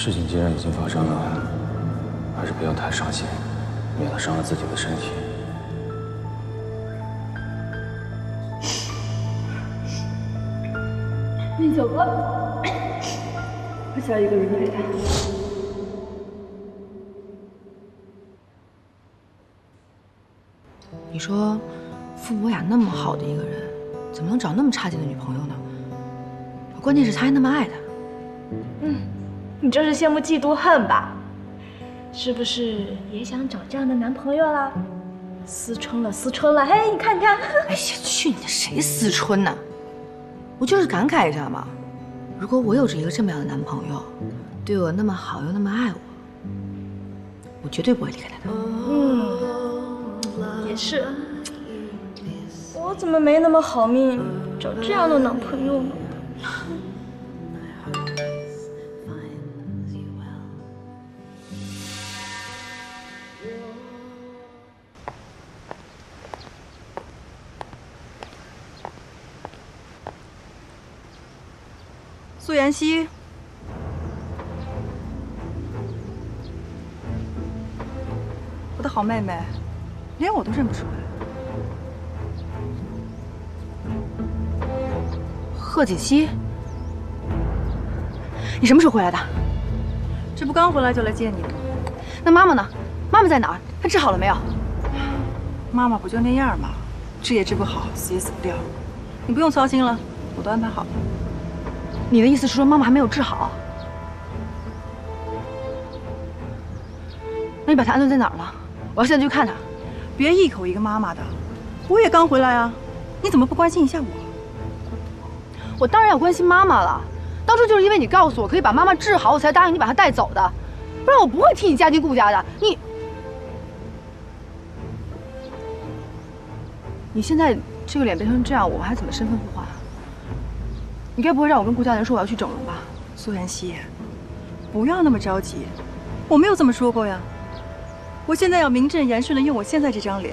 事情既然已經發生了，還是不要太伤心，免得傷了自己的身体。那走吧，我想要一个人陪他。你说，傅博雅那么好的一个人，怎么能找那麼差勁的女朋友呢？關鍵是他還那麼愛他。你這是羨慕嫉妒恨吧？是不是也想找這樣的男朋友啦？思春了，思春了！嘿，你看看。哎呀，去你的，誰思春呢？我就是感慨一下嘛。如果我有着一個這麼樣的男朋友，對我那麼好又那麼愛我，我絕對不會離開他的。也是。我怎麼沒那麼好命，找這樣的男朋友呢？苏妍希，我的好妹妹，連我都認不出來。賀锦熙，你什麼時候回來的？這不剛回來就來接你了。那媽媽呢？媽媽在哪兒？她治好了沒有？媽媽不就那樣嗎？治也治不好，死也死不掉。你不用操心了，我都安排好了。你的意思是說媽媽還沒有治好？那你把她安頓在哪兒了？我要現在就去看她。別一口一個媽媽的，我也剛回來啊，你怎麼不關心一下我？我當然要關心媽媽了。當初就是因為你告訴我可以把媽媽治好，我才答應你把她帶走的，不然我不會替你家丁顧家的。你現在這個臉變成這樣，我還怎麼身份互換？你該不會讓我跟顧家人說我要去整容吧？蘇妍希，不要那麼着急，我沒有這麼說過呀。我現在要名正言順的用我現在這張臉